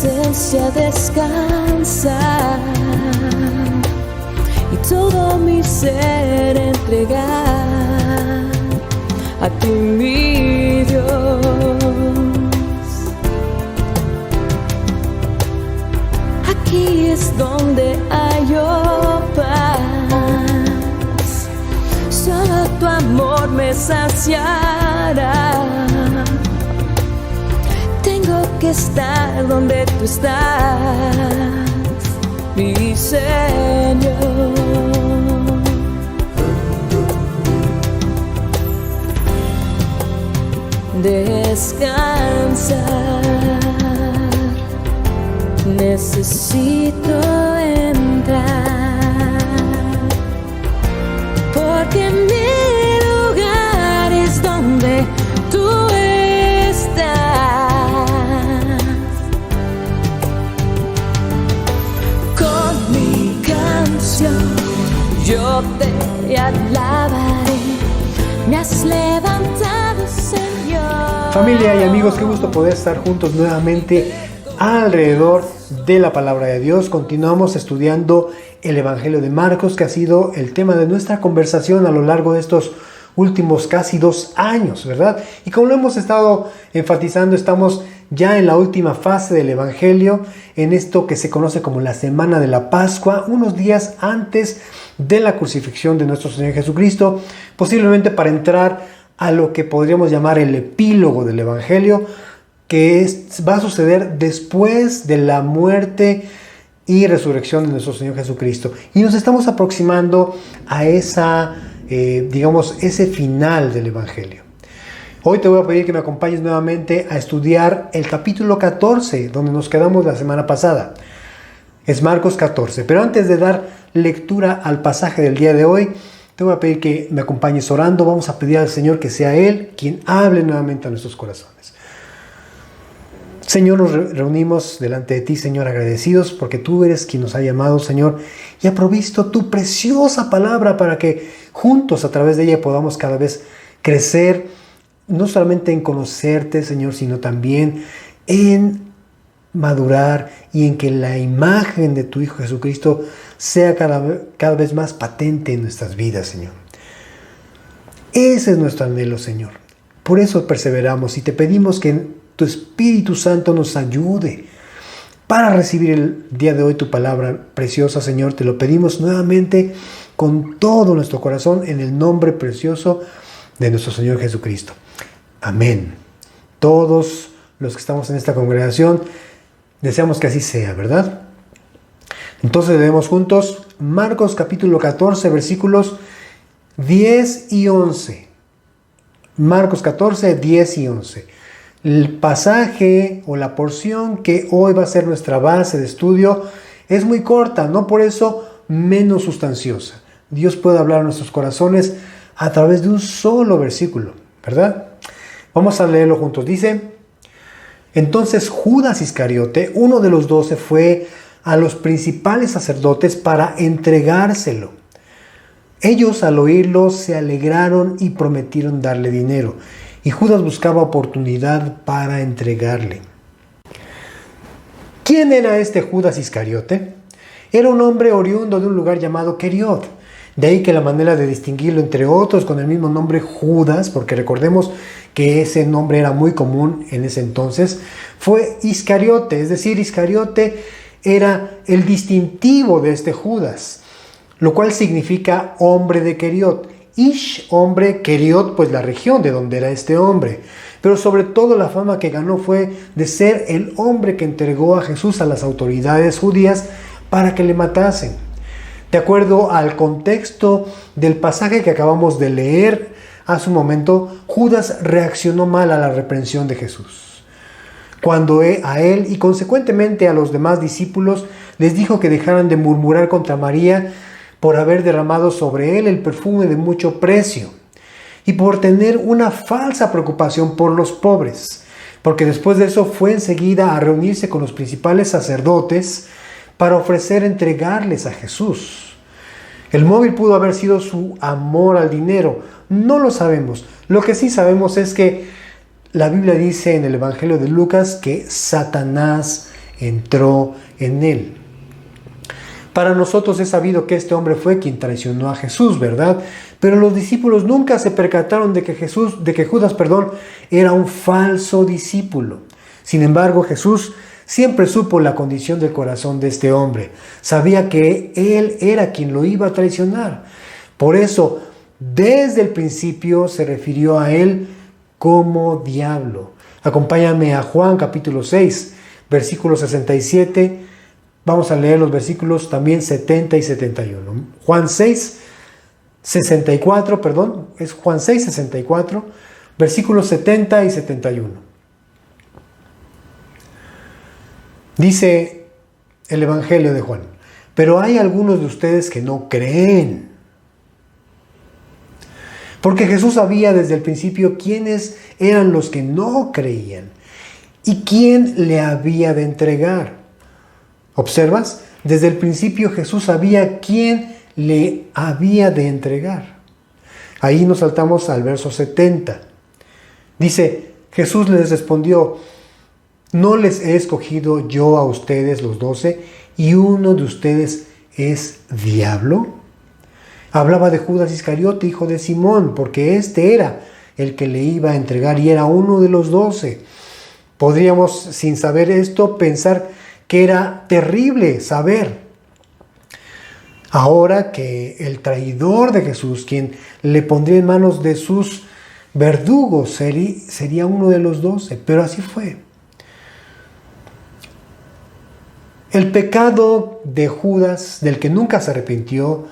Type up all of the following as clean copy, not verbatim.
presencia descansar y todo mi ser entregar a ti, mi Dios. Aquí es donde hallo paz, solo tu amor me saciará. Tengo que estar donde tú estás, mi Señor. Descansar, necesito entrar, porque mi lugar es donde tú estás. Con mi canción yo te alabaré, me has levantado, Señor. Familia y amigos, qué gusto poder estar juntos nuevamente alrededor de la palabra de Dios. Continuamos estudiando el Evangelio de Marcos, que ha sido el tema de nuestra conversación a lo largo de estos últimos casi 2 años, ¿verdad? Y como lo hemos estado enfatizando, estamos ya en la última fase del Evangelio, en esto que se conoce como la Semana de la Pascua, unos días antes de la crucifixión de nuestro Señor Jesucristo, posiblemente para entrar a lo que podríamos llamar el epílogo del Evangelio, que va a suceder después de la muerte y resurrección de nuestro Señor Jesucristo. Y nos estamos aproximando a ese final del Evangelio. Hoy te voy a pedir que me acompañes nuevamente a estudiar el capítulo 14, donde nos quedamos la semana pasada. Es Marcos 14. Pero antes de dar lectura al pasaje del día de hoy, te voy a pedir que me acompañes orando. Vamos a pedir al Señor que sea Él quien hable nuevamente a nuestros corazones. Señor, nos reunimos delante de ti, Señor, agradecidos porque tú eres quien nos ha llamado, Señor, y ha provisto tu preciosa palabra para que juntos a través de ella podamos cada vez crecer, no solamente en conocerte, Señor, sino también en madurar y en que la imagen de tu Hijo Jesucristo sea cada vez más patente en nuestras vidas, Señor. Ese es nuestro anhelo, Señor. Por eso perseveramos y te pedimos que tu Espíritu Santo nos ayude para recibir el día de hoy tu palabra preciosa, Señor. Te lo pedimos nuevamente con todo nuestro corazón en el nombre precioso de nuestro Señor Jesucristo. Amén. Todos los que estamos en esta congregación deseamos que así sea, ¿verdad? Entonces leemos juntos Marcos capítulo 14, versículos 10 y 11. Marcos 14, 10 y 11. El pasaje o la porción que hoy va a ser nuestra base de estudio es muy corta, no por eso menos sustanciosa. Dios puede hablar a nuestros corazones a través de un solo versículo, ¿verdad? Vamos a leerlo juntos. Dice: entonces Judas Iscariote, uno de los 12, fue a los principales sacerdotes para entregárselo. Ellos, al oírlo, se alegraron y prometieron darle dinero. Y Judas buscaba oportunidad para entregarle. ¿Quién era este Judas Iscariote? Era un hombre oriundo de un lugar llamado Queriot. De ahí que la manera de distinguirlo entre otros con el mismo nombre Judas, porque recordemos que ese nombre era muy común en ese entonces, fue Iscariote. Es decir, Iscariote era el distintivo de este Judas, lo cual significa hombre de Queriot. Ish, hombre, Queriot, pues la región de donde era este hombre. Pero sobre todo la fama que ganó fue de ser el hombre que entregó a Jesús a las autoridades judías para que le matasen. De acuerdo al contexto del pasaje que acabamos de leer hace un momento, Judas reaccionó mal a la reprensión de Jesús, cuando a él y consecuentemente a los demás discípulos les dijo que dejaran de murmurar contra María por haber derramado sobre él el perfume de mucho precio y por tener una falsa preocupación por los pobres, porque después de eso fue enseguida a reunirse con los principales sacerdotes para ofrecer entregarles a Jesús. El móvil pudo haber sido su amor al dinero, no lo sabemos. Lo que sí sabemos es que la Biblia dice en el Evangelio de Lucas que Satanás entró en él. Para nosotros es sabido que este hombre fue quien traicionó a Jesús, ¿verdad? Pero los discípulos nunca se percataron de que Judas, era un falso discípulo. Sin embargo, Jesús siempre supo la condición del corazón de este hombre. Sabía que él era quien lo iba a traicionar. Por eso, desde el principio se refirió a él como diablo. Acompáñame a Juan capítulo 6, versículo 67. Vamos a leer los versículos también 70 y 71. Juan 6, 64, es Juan 6, 64, versículos 70 y 71. Dice el Evangelio de Juan: pero hay algunos de ustedes que no creen. Porque Jesús sabía desde el principio quiénes eran los que no creían y quién le había de entregar. ¿Observas? Desde el principio Jesús sabía quién le había de entregar. Ahí nos saltamos al verso 70. Dice, Jesús les respondió: ¿no les he escogido yo a ustedes los 12 y uno de ustedes es diablo? Hablaba de Judas Iscariote, hijo de Simón, porque este era el que le iba a entregar y era uno de los 12. Podríamos, sin saber esto, pensar que era terrible saber. Ahora que el traidor de Jesús, quien le pondría en manos de sus verdugos, sería uno de los 12, pero así fue. El pecado de Judas, del que nunca se arrepintió,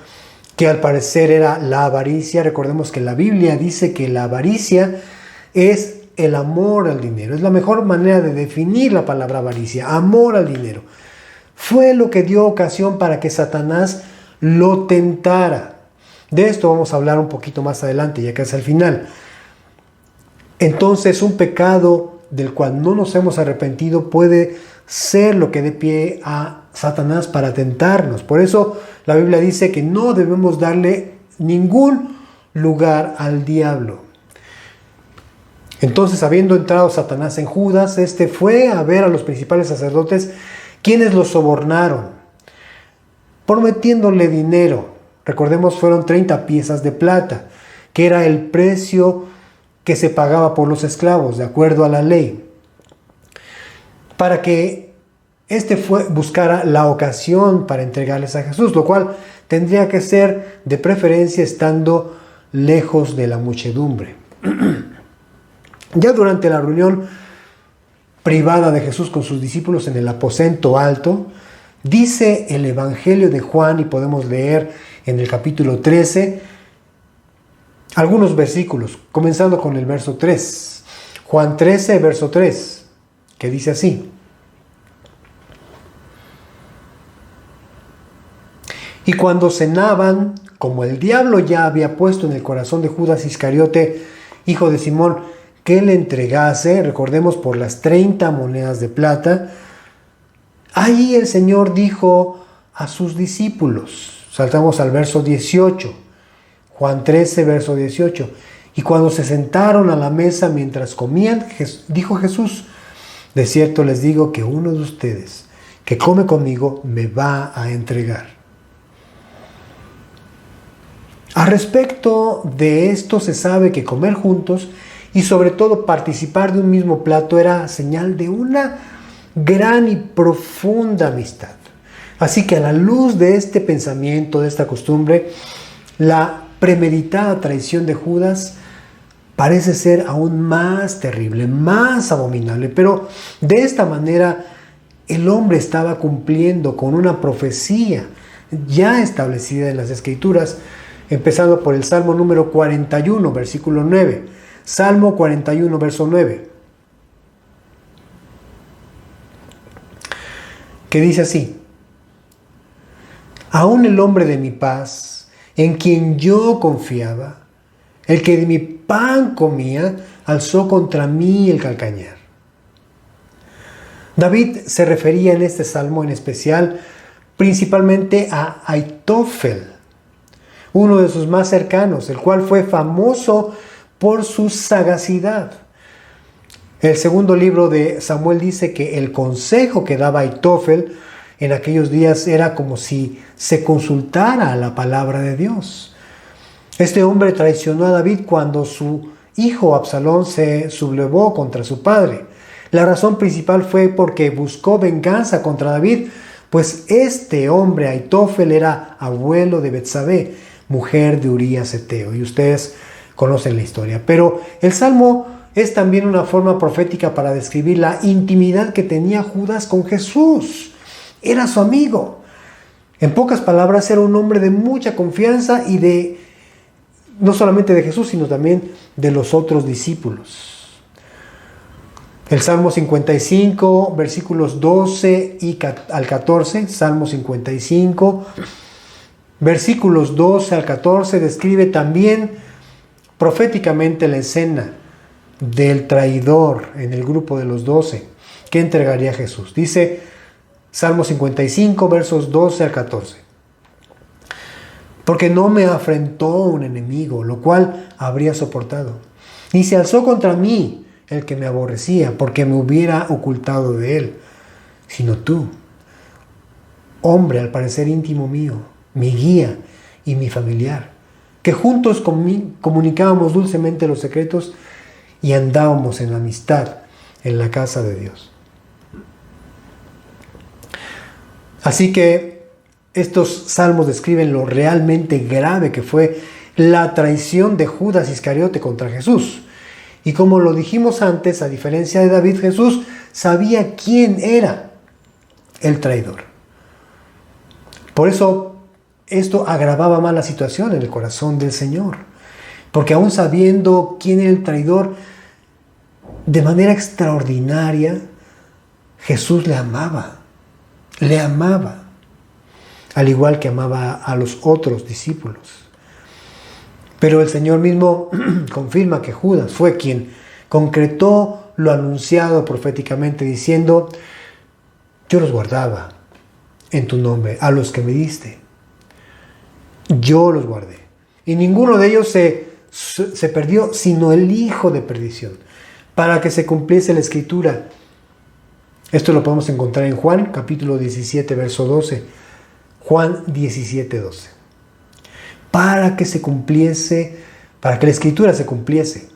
que al parecer era la avaricia. Recordemos que la Biblia dice que la avaricia es el amor al dinero. Es la mejor manera de definir la palabra avaricia, amor al dinero. Fue lo que dio ocasión para que Satanás lo tentara. De esto vamos a hablar un poquito más adelante, ya casi al final. Entonces, un pecado del cual no nos hemos arrepentido puede ser lo que dé pie a Satanás para tentarnos. Por eso la Biblia dice que no debemos darle ningún lugar al diablo. Entonces, habiendo entrado Satanás en Judas, este fue a ver a los principales sacerdotes, quienes lo sobornaron, prometiéndole dinero. Recordemos, fueron 30 piezas de plata, que era el precio que se pagaba por los esclavos, de acuerdo a la ley, para que éste buscara la ocasión para entregarles a Jesús, lo cual tendría que ser de preferencia estando lejos de la muchedumbre. Ya durante la reunión privada de Jesús con sus discípulos en el aposento alto, dice el Evangelio de Juan, y podemos leer en el capítulo 13 algunos versículos, comenzando con el verso 3. Juan 13, verso 3, que dice así: y cuando cenaban, como el diablo ya había puesto en el corazón de Judas Iscariote, hijo de Simón, que le entregase, recordemos, por las 30 monedas de plata, ahí el Señor dijo a sus discípulos, saltamos al verso 18, Juan 13, verso 18, y cuando se sentaron a la mesa mientras comían, dijo Jesús: de cierto les digo que uno de ustedes que come conmigo me va a entregar. Al respecto de esto se sabe que comer juntos y sobre todo participar de un mismo plato era señal de una gran y profunda amistad. Así que a la luz de este pensamiento, de esta costumbre, la premeditada traición de Judas parece ser aún más terrible, más abominable. Pero de esta manera el hombre estaba cumpliendo con una profecía ya establecida en las Escrituras, empezando por el Salmo número 41, versículo 9. Salmo 41, verso 9. Que dice así: aún el hombre de mi paz, en quien yo confiaba, el que de mi pan comía, alzó contra mí el calcañar. David se refería en este salmo en especial principalmente a Aitofel, uno de sus más cercanos, el cual fue famoso por su sagacidad. El segundo libro de Samuel dice que el consejo que daba Aitofel en aquellos días era como si se consultara la palabra de Dios. Este hombre traicionó a David cuando su hijo Absalón se sublevó contra su padre. La razón principal fue porque buscó venganza contra David, pues este hombre, Aitofel, era abuelo de Betsabé, mujer de Urías Eteo, y ustedes conocen la historia. Pero el Salmo es también una forma profética para describir la intimidad que tenía Judas con Jesús. Era su amigo. En pocas palabras, era un hombre de mucha confianza y no solamente de Jesús, sino también de los otros discípulos. El Salmo 55, versículos 12 al 14, Salmo 55, versículos 12 al 14, describe también proféticamente la escena del traidor en el grupo de los 12 que entregaría a Jesús. Dice Salmo 55, versos 12 al 14. Porque no me afrentó un enemigo, lo cual habría soportado, ni se alzó contra mí el que me aborrecía, porque me hubiera ocultado de él, sino tú, hombre al parecer íntimo mío, mi guía y mi familiar, que juntos comunicábamos dulcemente los secretos y andábamos en amistad en la casa de Dios. Así que estos salmos describen lo realmente grave que fue la traición de Judas Iscariote contra Jesús. Y como lo dijimos antes, a diferencia de David, Jesús sabía quién era el traidor. Por eso esto agravaba más la situación en el corazón del Señor. Porque aún sabiendo quién era el traidor, de manera extraordinaria, Jesús le amaba. Le amaba. Al igual que amaba a los otros discípulos. Pero el Señor mismo confirma que Judas fue quien concretó lo anunciado proféticamente diciendo: yo los guardaba en tu nombre, a los que me diste. Yo los guardé. Y ninguno de ellos se perdió, sino el hijo de perdición, para que se cumpliese la escritura. Esto lo podemos encontrar en Juan, capítulo 17, verso 12. Juan 17, 12. Para que se cumpliese, para que la escritura se cumpliese.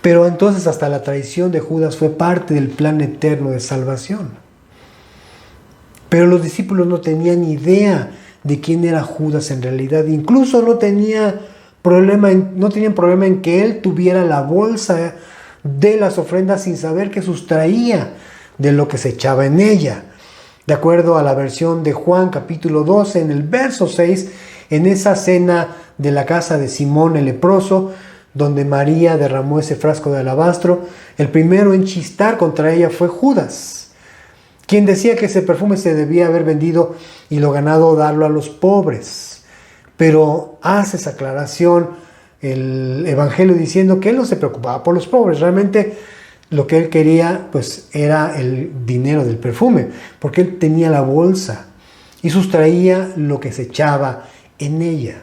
Pero entonces hasta la traición de Judas fue parte del plan eterno de salvación. Pero los discípulos no tenían idea de quién era Judas en realidad. Incluso no tenían problema en que él tuviera la bolsa de las ofrendas sin saber que sustraía de lo que se echaba en ella. De acuerdo a la versión de Juan capítulo 12, en el verso 6, en esa cena de la casa de Simón el leproso, donde María derramó ese frasco de alabastro, el primero en chistar contra ella fue Judas, quien decía que ese perfume se debía haber vendido y lo ganado darlo a los pobres. Pero hace esa aclaración el Evangelio diciendo que él no se preocupaba por los pobres. Realmente lo que él quería pues era el dinero del perfume, porque él tenía la bolsa y sustraía lo que se echaba en ella.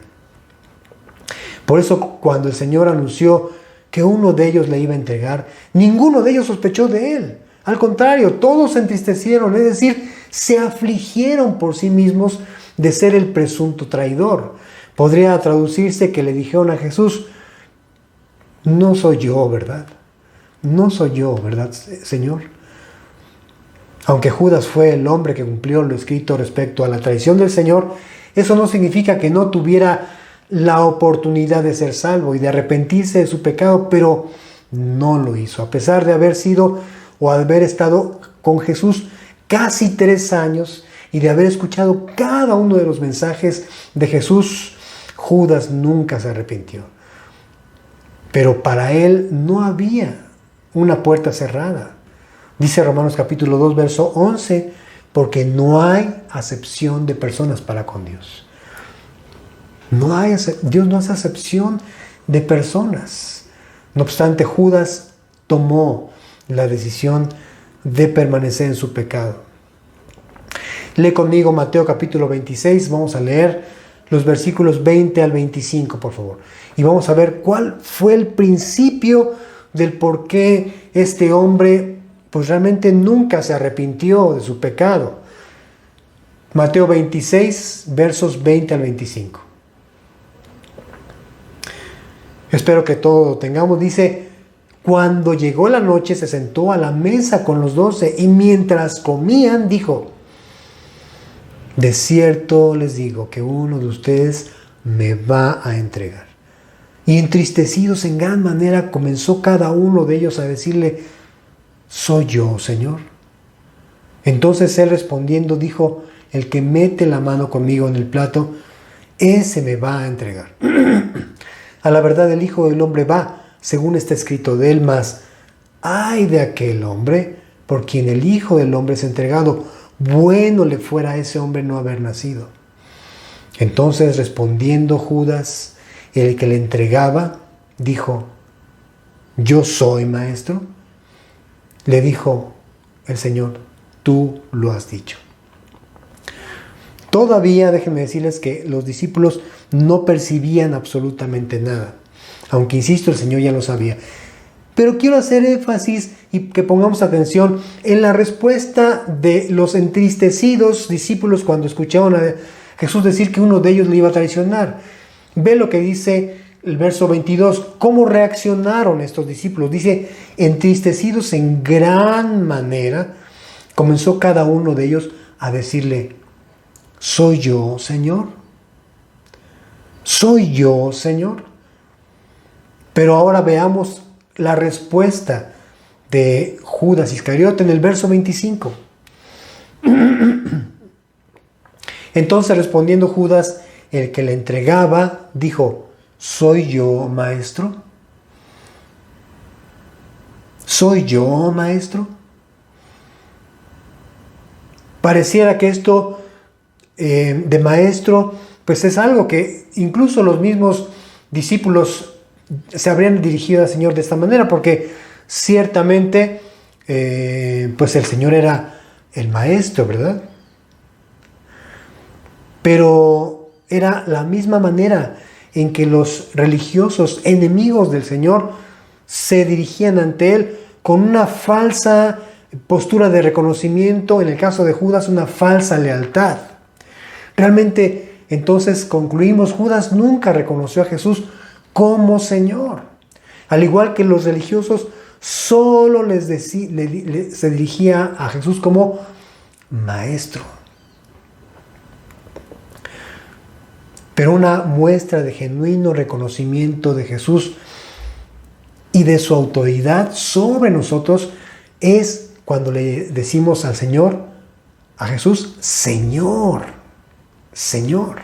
Por eso cuando el Señor anunció que uno de ellos le iba a entregar, ninguno de ellos sospechó de él. Al contrario, todos se entristecieron, es decir, se afligieron por sí mismos de ser el presunto traidor. Podría traducirse que le dijeron a Jesús: no soy yo, ¿verdad? No soy yo, ¿verdad, Señor? Aunque Judas fue el hombre que cumplió lo escrito respecto a la traición del Señor, eso no significa que no tuviera la oportunidad de ser salvo y de arrepentirse de su pecado, pero no lo hizo. A pesar de haber sido o haber estado con Jesús casi 3 años y de haber escuchado cada uno de los mensajes de Jesús, Judas nunca se arrepintió. Pero para él no había una puerta cerrada. Dice Romanos capítulo 2, verso 11, porque no hay acepción de personas para con Dios. Dios no hace acepción de personas. No obstante, Judas tomó la decisión de permanecer en su pecado. Lee conmigo Mateo capítulo 26, vamos a leer los versículos 20 al 25, por favor. Y vamos a ver cuál fue el principio del por qué este hombre pues realmente nunca se arrepintió de su pecado. Mateo 26, versos 20 al 25. Espero que todo lo tengamos. Dice: cuando llegó la noche se sentó a la mesa con los 12 y mientras comían dijo: de cierto les digo que uno de ustedes me va a entregar. Y entristecidos en gran manera comenzó cada uno de ellos a decirle: soy yo, Señor. Entonces él respondiendo dijo: el que mete la mano conmigo en el plato, ese me va a entregar. A la verdad el Hijo del Hombre va, según está escrito de él, mas ay de aquel hombre por quien el Hijo del Hombre es entregado. Bueno le fuera a ese hombre no haber nacido. Entonces respondiendo Judas, el que le entregaba, dijo: yo soy, maestro. Le dijo el Señor: tú lo has dicho. Todavía déjenme decirles que los discípulos no percibían absolutamente nada, aunque insisto, el Señor ya lo sabía. Pero quiero hacer énfasis y que pongamos atención en la respuesta de los entristecidos discípulos cuando escucharon a Jesús decir que uno de ellos le iba a traicionar. Ve lo que dice el verso 22, cómo reaccionaron estos discípulos. Dice: entristecidos en gran manera, comenzó cada uno de ellos a decirle: ¿soy yo, Señor? ¿Soy yo, Señor? Pero ahora veamos la respuesta de Judas Iscariote en el verso 25. Entonces respondiendo Judas, el que le entregaba, dijo: ¿soy yo, maestro? ¿Soy yo, maestro? Pareciera que esto de maestro, pues es algo que incluso los mismos discípulos se habrían dirigido al Señor de esta manera, porque ciertamente pues el Señor era el maestro, ¿verdad? Pero era la misma manera en que los religiosos enemigos del Señor se dirigían ante Él, con una falsa postura de reconocimiento, en el caso de Judas, una falsa lealtad. Realmente, entonces concluimos, Judas nunca reconoció a Jesús como Señor. Al igual que los religiosos, solo se dirigía a Jesús como Maestro. Pero una muestra de genuino reconocimiento de Jesús y de su autoridad sobre nosotros es cuando le decimos al Señor, a Jesús, Señor, Señor.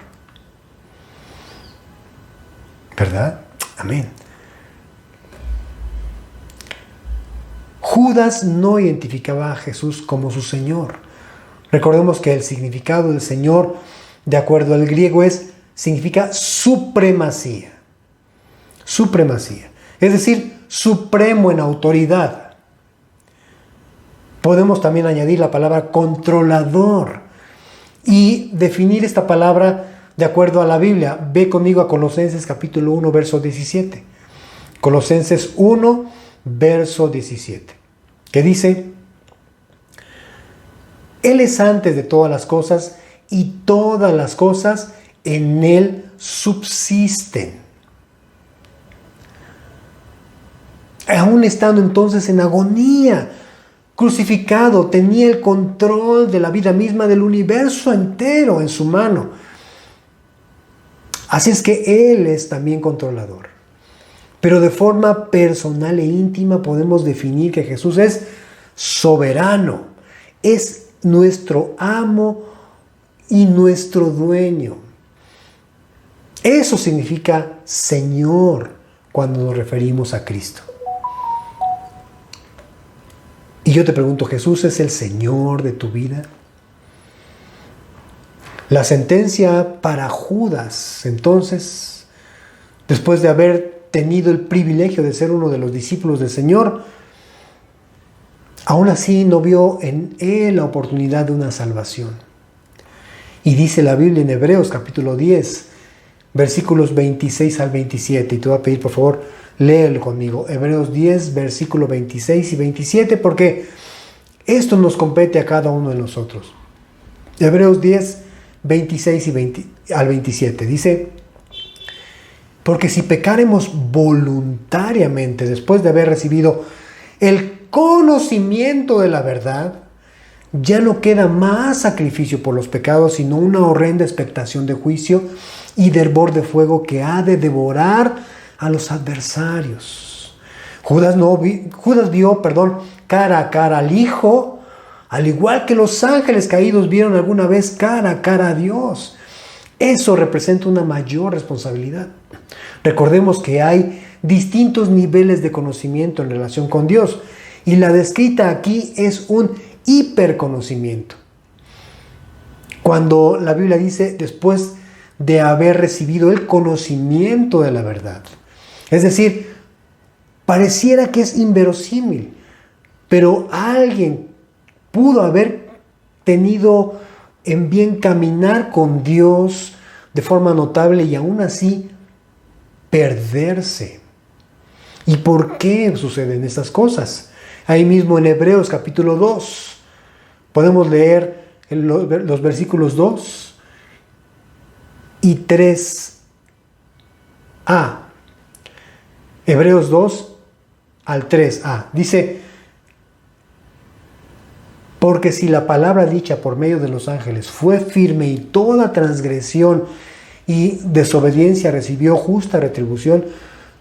¿Verdad? Amén. Judas no identificaba a Jesús como su Señor. Recordemos que el significado del Señor, de acuerdo al griego, significa supremacía. Supremacía. Es decir, supremo en autoridad. Podemos también añadir la palabra controlador y definir esta palabra de acuerdo a la Biblia. Ve conmigo a Colosenses capítulo 1, verso 17. Colosenses 1, verso 17. Que dice: Él es antes de todas las cosas y todas las cosas en Él subsisten. Aún estando entonces en agonía, crucificado, tenía el control de la vida misma del universo entero en su mano. Así es que Él es también controlador. Pero de forma personal e íntima podemos definir que Jesús es soberano, es nuestro amo y nuestro dueño. Eso significa Señor cuando nos referimos a Cristo. Y yo te pregunto, ¿Jesús es el Señor de tu vida? La sentencia para Judas, entonces, después de haber tenido el privilegio de ser uno de los discípulos del Señor, aún así no vio en él la oportunidad de una salvación. Y dice la Biblia en Hebreos capítulo 10, versículos 26 al 27. Y te voy a pedir, por favor, léelo conmigo. Hebreos 10, versículos 26 y 27, porque esto nos compete a cada uno de nosotros. Hebreos 10, 26 al 27. Dice: porque si pecaremos voluntariamente después de haber recibido el conocimiento de la verdad, ya no queda más sacrificio por los pecados, sino una horrenda expectación de juicio y de hervor de fuego que ha de devorar a los adversarios. Judas vio cara a cara al Hijo, al igual que los ángeles caídos vieron alguna vez cara a cara a Dios. Eso representa una mayor responsabilidad. Recordemos que hay distintos niveles de conocimiento en relación con Dios, y la descrita aquí es un hiperconocimiento. Cuando la Biblia dice después de haber recibido el conocimiento de la verdad, es decir, pareciera que es inverosímil, pero alguien pudo haber tenido en bien caminar con Dios de forma notable y aún así perderse. ¿Y por qué suceden estas cosas? Ahí mismo en Hebreos capítulo 2 podemos leer los versículos 2 y 3a. Hebreos 2 al 3a. Dice: porque si la palabra dicha por medio de los ángeles fue firme y toda transgresión y desobediencia recibió justa retribución,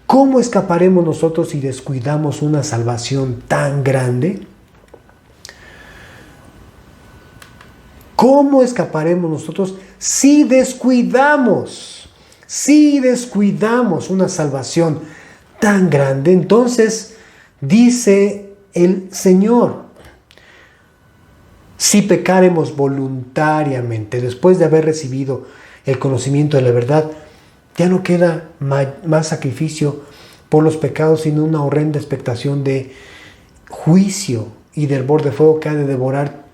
¿cómo escaparemos nosotros si descuidamos una salvación tan grande? ¿Cómo escaparemos nosotros si descuidamos una salvación tan grande? Entonces, dice el Señor: si pecaremos voluntariamente después de haber recibido el conocimiento de la verdad, ya no queda más sacrificio por los pecados, sino una horrenda expectación de juicio y de hervor de fuego que ha de devorar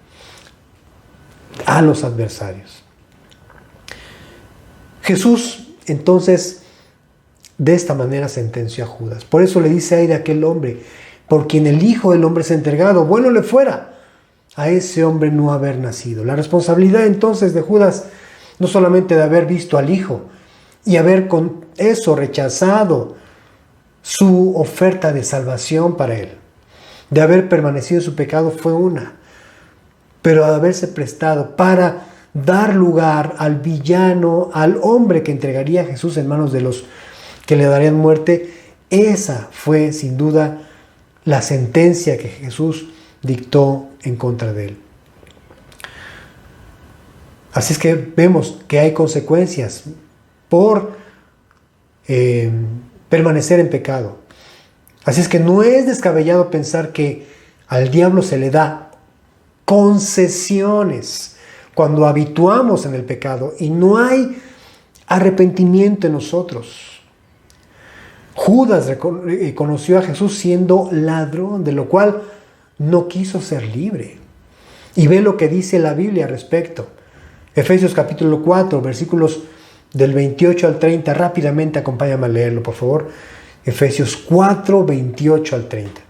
a los adversarios. Jesús, entonces, de esta manera sentenció a Judas. Por eso le dice: ay de aquel hombre por quien el Hijo del Hombre es entregado, bueno le fuera a ese hombre no haber nacido. La responsabilidad entonces de Judas, no solamente de haber visto al Hijo y haber con eso rechazado su oferta de salvación para él, de haber permanecido en su pecado, fue una, pero de haberse prestado para dar lugar al villano, al hombre que entregaría a Jesús en manos de los que le darían muerte, esa fue sin duda la sentencia que Jesús dictó en contra de él. Así es que vemos que hay consecuencias por permanecer en pecado. Así es que no es descabellado pensar que al diablo se le da concesiones cuando habituamos en el pecado y no hay arrepentimiento en nosotros. Judas conoció a Jesús siendo ladrón, de lo cual no quiso ser libre. Y ve lo que dice la Biblia al respecto. Efesios capítulo 4, versículos del 28 al 30. Rápidamente acompáñame a leerlo, por favor. Efesios 4, 28 al 30.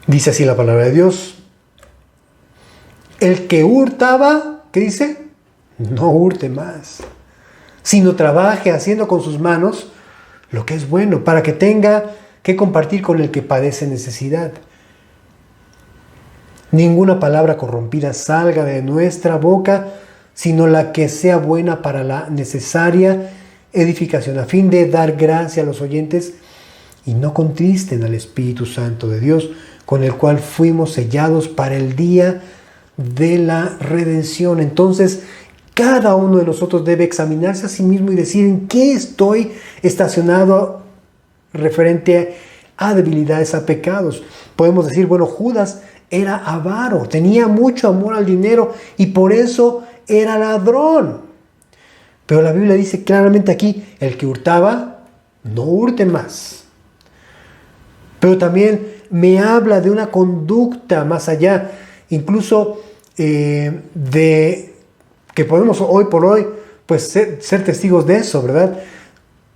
Dice así la palabra de Dios: el que hurtaba, ¿qué dice? No hurte más, sino trabaje haciendo con sus manos lo que es bueno, para que tenga que compartir con el que padece necesidad. Ninguna palabra corrompida salga de nuestra boca, sino la que sea buena para la necesaria edificación, a fin de dar gracia a los oyentes y no contristen al Espíritu Santo de Dios, con el cual fuimos sellados para el día de la redención. Entonces, cada uno de nosotros debe examinarse a sí mismo y decir: ¿en qué estoy estacionado referente a debilidades, a pecados? Podemos decir: bueno, Judas era avaro, tenía mucho amor al dinero y por eso era ladrón. Pero la Biblia dice claramente aquí: el que hurtaba, no hurte más. Pero también me habla de una conducta más allá, incluso de que podemos hoy por hoy pues ser testigos de eso, ¿verdad?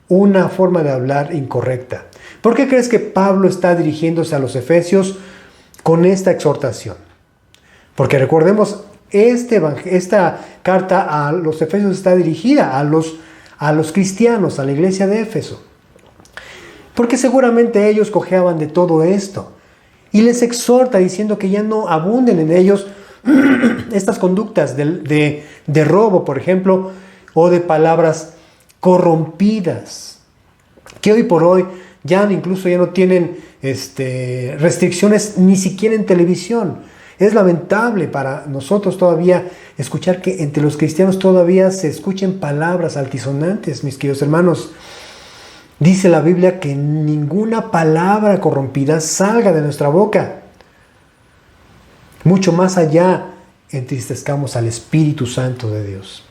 Una forma de hablar incorrecta. ¿Por qué crees que Pablo está dirigiéndose a los efesios con esta exhortación? Porque recordemos, esta carta a los efesios está dirigida a los cristianos, a la iglesia de Éfeso. Porque seguramente ellos cojeaban de todo esto. Y les exhorta diciendo que ya no abunden en ellos estas conductas de robo, por ejemplo, o de palabras corrompidas, que hoy por hoy incluso ya no tienen restricciones ni siquiera en televisión. Es lamentable para nosotros todavía escuchar que entre los cristianos todavía se escuchen palabras altisonantes, mis queridos hermanos. Dice la Biblia que ninguna palabra corrompida salga de nuestra boca. Mucho más allá entristezcamos al Espíritu Santo de Dios.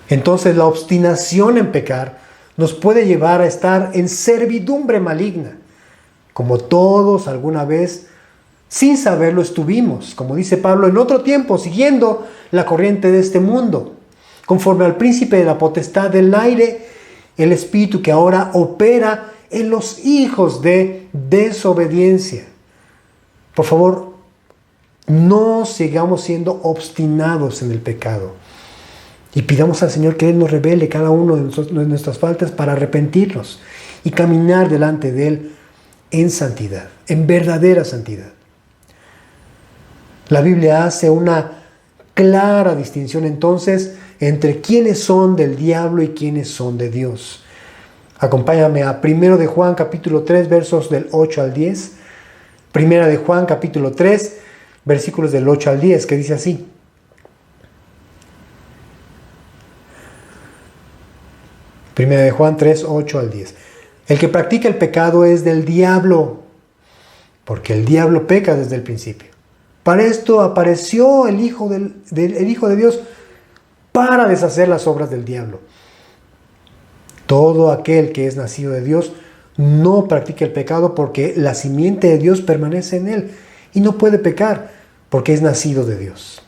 Entonces la obstinación en pecar nos puede llevar a estar en servidumbre maligna, como todos alguna vez, sin saberlo, estuvimos, como dice Pablo, en otro tiempo, siguiendo la corriente de este mundo, conforme al príncipe de la potestad del aire, el espíritu que ahora opera en los hijos de desobediencia. Por favor, no sigamos siendo obstinados en el pecado. Y pidamos al Señor que Él nos revele cada uno de nuestras faltas para arrepentirnos y caminar delante de Él en santidad, en verdadera santidad. La Biblia hace una clara distinción entonces entre quiénes son del diablo y quiénes son de Dios. Acompáñame a 1 de Juan capítulo 3 versos del 8 al 10. 1 de Juan capítulo 3 versículos del 8 al 10, que dice así. 1 de Juan 3, 8 al 10. El que practica el pecado es del diablo, porque el diablo peca desde el principio. Para esto apareció el Hijo de Dios, para deshacer las obras del diablo. Todo aquel que es nacido de Dios no practica el pecado, porque la simiente de Dios permanece en él y no puede pecar porque es nacido de Dios.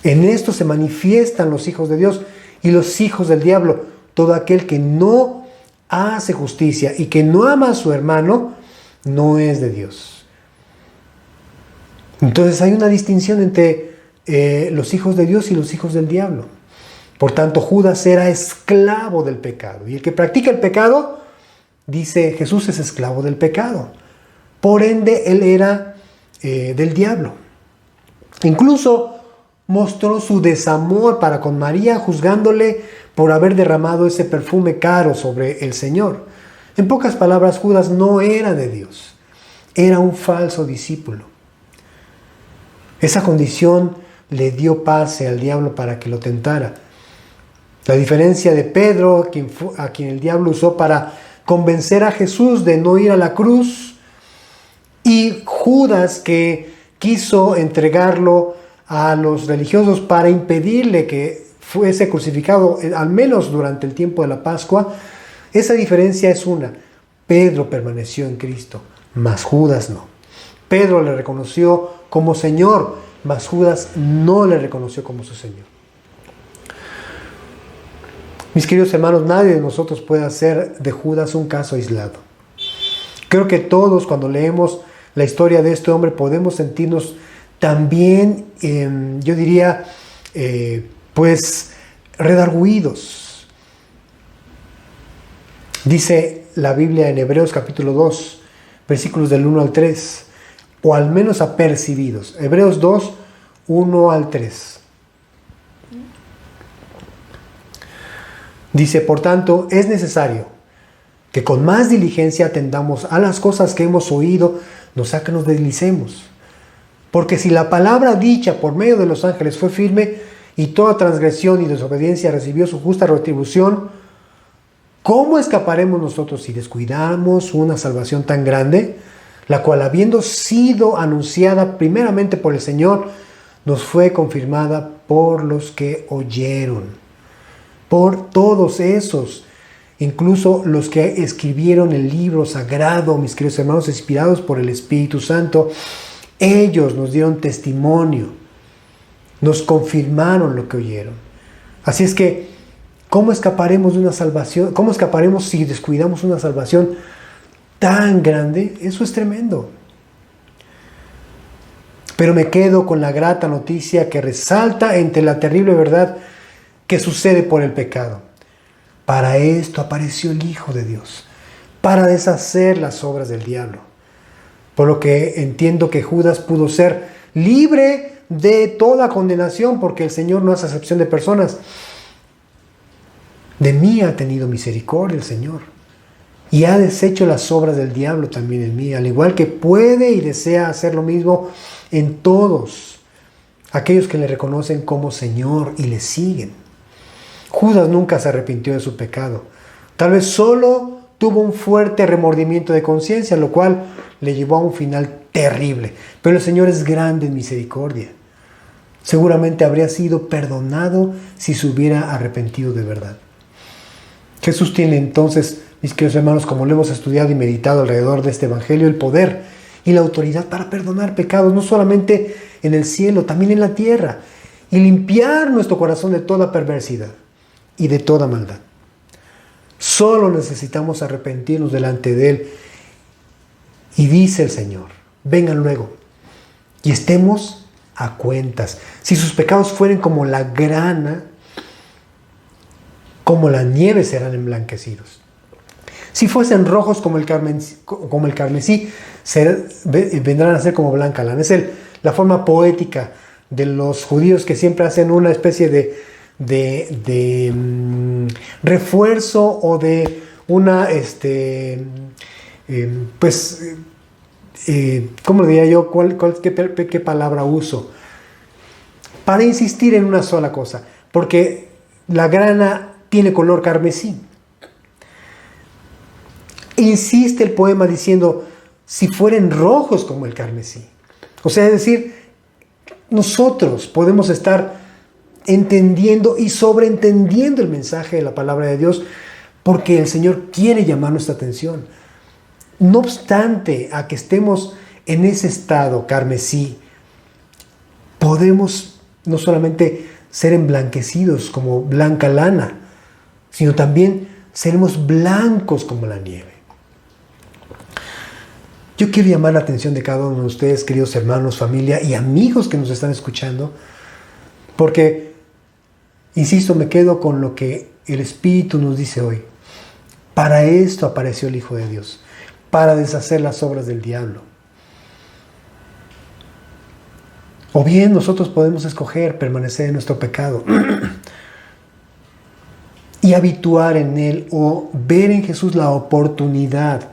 En esto se manifiestan los hijos de Dios y los hijos del diablo. Todo aquel que no hace justicia y que no ama a su hermano no es de Dios. Entonces hay una distinción entre los hijos de Dios y los hijos del diablo. Por tanto, Judas era esclavo del pecado. Y el que practica el pecado, dice Jesús, es esclavo del pecado. Por ende, él era del diablo. Incluso mostró su desamor para con María, juzgándole por haber derramado ese perfume caro sobre el Señor. En pocas palabras, Judas no era de Dios. Era un falso discípulo. Esa condición le dio pase al diablo para que lo tentara. La diferencia de Pedro, a quien el diablo usó para convencer a Jesús de no ir a la cruz, y Judas, que quiso entregarlo a los religiosos para impedirle que fuese crucificado, al menos durante el tiempo de la Pascua. Esa diferencia es una. Pedro permaneció en Cristo, mas Judas no. Pedro le reconoció como Señor, mas Judas no le reconoció como su Señor. Mis queridos hermanos, nadie de nosotros puede hacer de Judas un caso aislado. Creo que todos, cuando leemos la historia de este hombre, podemos sentirnos también, yo diría, pues redargüidos. Dice la Biblia en Hebreos capítulo 2, versículos del 1 al 3, o al menos apercibidos. Hebreos 2, 1 al 3. Dice, por tanto, es necesario que con más diligencia atendamos a las cosas que hemos oído, no sea que nos deslicemos. Porque si la palabra dicha por medio de los ángeles fue firme, y toda transgresión y desobediencia recibió su justa retribución, ¿cómo escaparemos nosotros si descuidamos una salvación tan grande, la cual, habiendo sido anunciada primeramente por el Señor, nos fue confirmada por los que oyeron? Por todos esos, incluso los que escribieron el libro sagrado, mis queridos hermanos, inspirados por el Espíritu Santo, ellos nos dieron testimonio. nos confirmaron lo que oyeron. Así es que, ¿cómo escaparemos de una salvación? ¿Cómo escaparemos si descuidamos una salvación tan grande? Eso es tremendo. Pero me quedo con la grata noticia que resalta entre la terrible verdad que sucede por el pecado. Para esto apareció el Hijo de Dios, para deshacer las obras del diablo. Por lo que entiendo que Judas pudo ser libre de toda condenación, porque el Señor no hace acepción de personas. De mí ha tenido misericordia el Señor, y ha deshecho las obras del diablo también en mí, al igual que puede y desea hacer lo mismo en todos aquellos que le reconocen como Señor y le siguen. Judas nunca se arrepintió de su pecado. Tal vez solo tuvo un fuerte remordimiento de conciencia, lo cual le llevó a un final terrible. Pero el Señor es grande en misericordia. Seguramente habría sido perdonado si se hubiera arrepentido de verdad. Jesús tiene entonces, mis queridos hermanos, como lo hemos estudiado y meditado alrededor de este evangelio, el poder y la autoridad para perdonar pecados, no solamente en el cielo, también en la tierra, y limpiar nuestro corazón de toda perversidad y de toda maldad. Solo necesitamos arrepentirnos delante de Él. Y dice el Señor, vengan luego y estemos a cuentas. Si sus pecados fueren como la grana, como la nieve serán emblanquecidos. Si fuesen rojos como el carmesí, vendrán a ser como blanca lana. Es la forma poética de los judíos, que siempre hacen una especie de refuerzo o de una, ¿cómo diría yo? ¿Qué palabra uso? Para insistir en una sola cosa, porque la grana tiene color carmesí. Insiste el poema diciendo, si fueren rojos como el carmesí. O sea, es decir, nosotros podemos estar entendiendo y sobreentendiendo el mensaje de la palabra de Dios, porque el Señor quiere llamar nuestra atención. No obstante a que estemos en ese estado carmesí, podemos no solamente ser emblanquecidos como blanca lana, sino también seremos blancos como la nieve. Yo quiero llamar la atención de cada uno de ustedes, queridos hermanos, familia y amigos que nos están escuchando, porque, insisto, me quedo con lo que el Espíritu nos dice hoy. Para esto apareció el Hijo de Dios, para deshacer las obras del diablo. O bien nosotros podemos escoger permanecer en nuestro pecado y habituar en Él, o ver en Jesús la oportunidad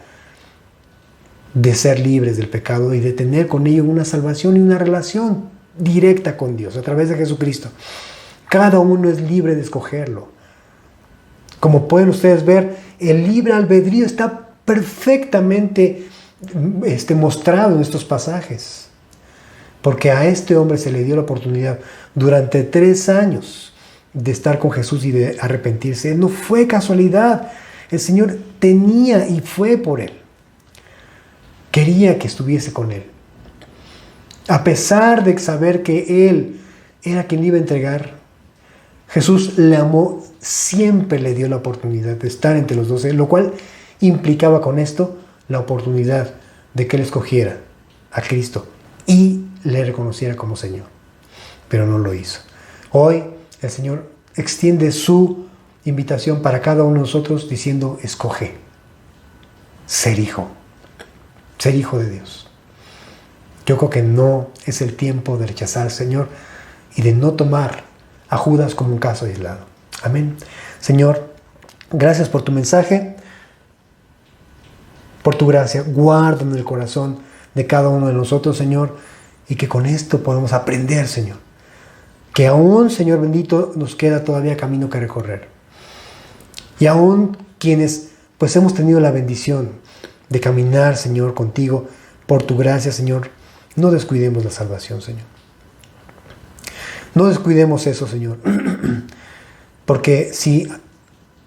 de ser libres del pecado y de tener con ello una salvación y una relación directa con Dios a través de Jesucristo. Cada uno es libre de escogerlo. Como pueden ustedes ver, el libre albedrío está perfectamente mostrado en estos pasajes. Porque a este hombre se le dio la oportunidad durante 3 años de estar con Jesús y de arrepentirse. No fue casualidad. El Señor tenía y fue por él. Quería que estuviese con él. A pesar de saber que él era quien le iba a entregar, Jesús le amó, siempre le dio la oportunidad de estar entre los 12, lo cual implicaba con esto la oportunidad de que él escogiera a Cristo y le reconociera como Señor. Pero no lo hizo. Hoy el Señor extiende su invitación para cada uno de nosotros diciendo, escoge ser hijo de Dios. Yo creo que no es el tiempo de rechazar al Señor y de no tomar a Judas como un caso aislado. Amén. Señor, gracias por tu mensaje, por tu gracia. Guarda en el corazón de cada uno de nosotros, Señor, y que con esto podamos aprender, Señor, que aún, Señor bendito, nos queda todavía camino que recorrer. Y aún quienes pues hemos tenido la bendición de caminar, Señor, contigo, por tu gracia, Señor, no descuidemos la salvación, Señor. No descuidemos eso, Señor. Porque si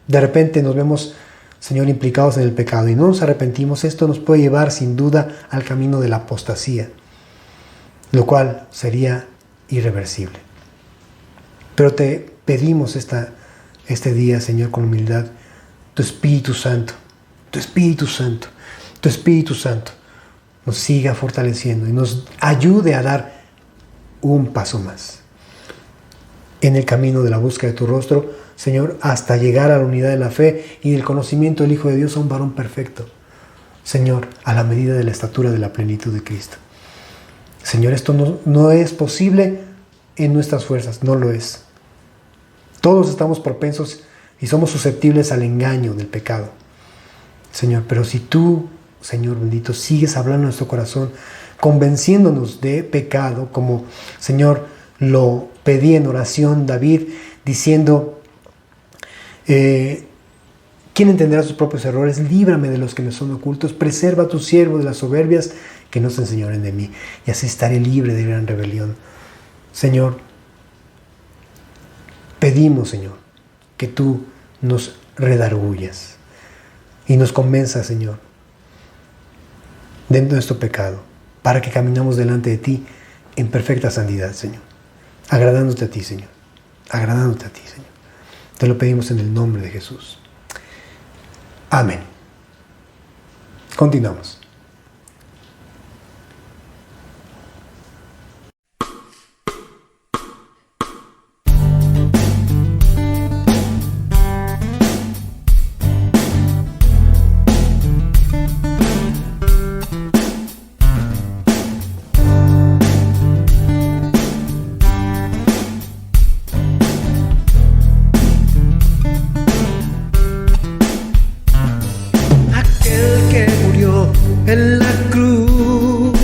de repente nos vemos, Señor, implicados en el pecado y no nos arrepentimos, esto nos puede llevar sin duda al camino de la apostasía, lo cual sería irreversible. Pero te pedimos este día, Señor, con humildad, tu Espíritu Santo, tu Espíritu Santo, tu Espíritu Santo nos siga fortaleciendo y nos ayude a dar un paso más en el camino de la búsqueda de tu rostro, Señor, hasta llegar a la unidad de la fe y del conocimiento del Hijo de Dios, a un varón perfecto, Señor, a la medida de la estatura de la plenitud de Cristo. Señor, esto no es posible en nuestras fuerzas, no lo es. Todos estamos propensos y somos susceptibles al engaño del pecado, Señor, pero si tú, Señor bendito, sigues hablando en nuestro corazón, convenciéndonos de pecado, como, Señor, lo pedí en oración David, diciendo, ¿quién entenderá sus propios errores? Líbrame de los que me son ocultos, preserva a tu siervo de las soberbias, que no se enseñoren de mí, y así estaré libre de gran rebelión. Señor, pedimos, Señor, que tú nos redargullas y nos convenzas, Señor, de nuestro pecado, para que caminamos delante de ti en perfecta santidad, Señor, agradándote a ti, Señor, agradándote a ti, Señor. Te lo pedimos en el nombre de Jesús. Amén. Continuamos. En la cruz,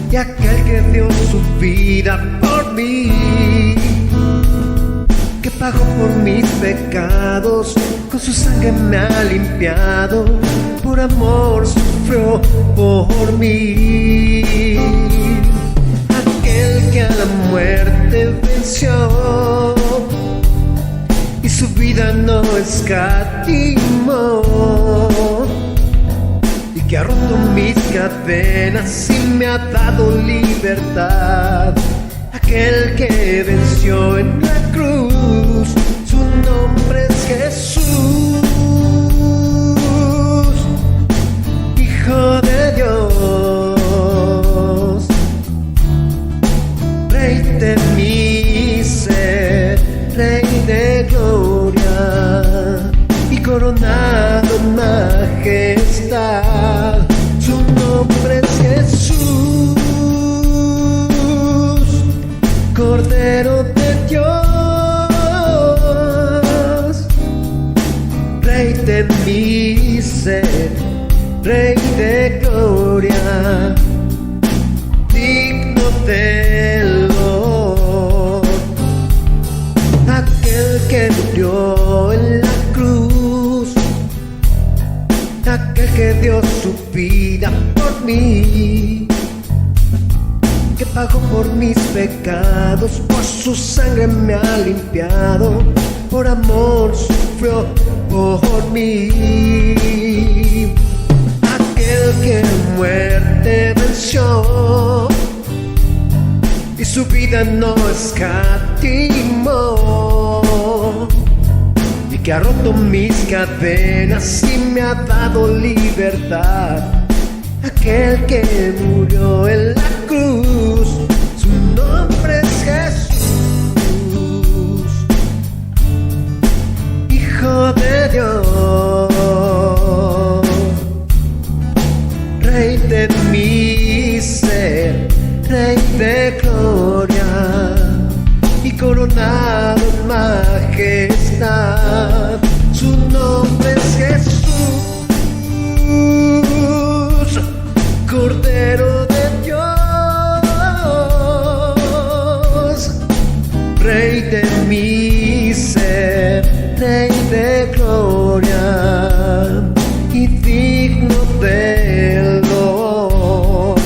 y aquel que dio su vida por mí, que pagó por mis pecados, con su sangre me ha limpiado, por amor sufrió por mí. Aquel que a la muerte venció y su vida no escatimó, que ha roto mis cadenas y me ha dado libertad. Aquel que venció en la cruz, su nombre es Jesús, Hijo de Dios, Rey de mi ser, Rey de gloria y coronado en majestad. Su nombre es Jesús, Cordero de Dios, Rey de mi ser, Rey de gloria, digno del honor. Aquel que murió en la cruz, aquel que dio su vida por mí, que pagó por mis pecados, por su sangre me ha limpiado, por amor sufrió por mí. Aquel que muerte venció y su vida no escatimó, y que ha roto mis cadenas y me ha dado libertad. Aquel que murió en la cruz, su nombre es Jesús, Hijo de Dios, Rey de mi ser, Rey de gloria y coronado en majestad. Su nombre es Jesús, Cordero de Dios, Rey de mi ser, Rey de gloria y digno del honor.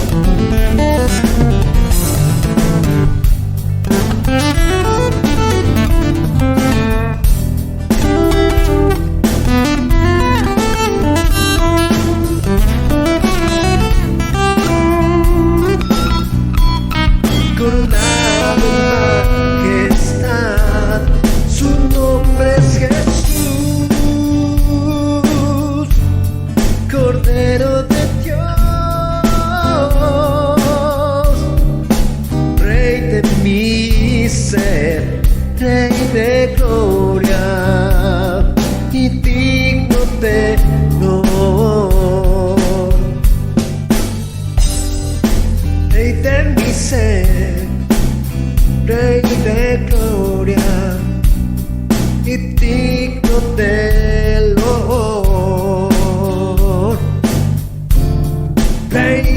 Ven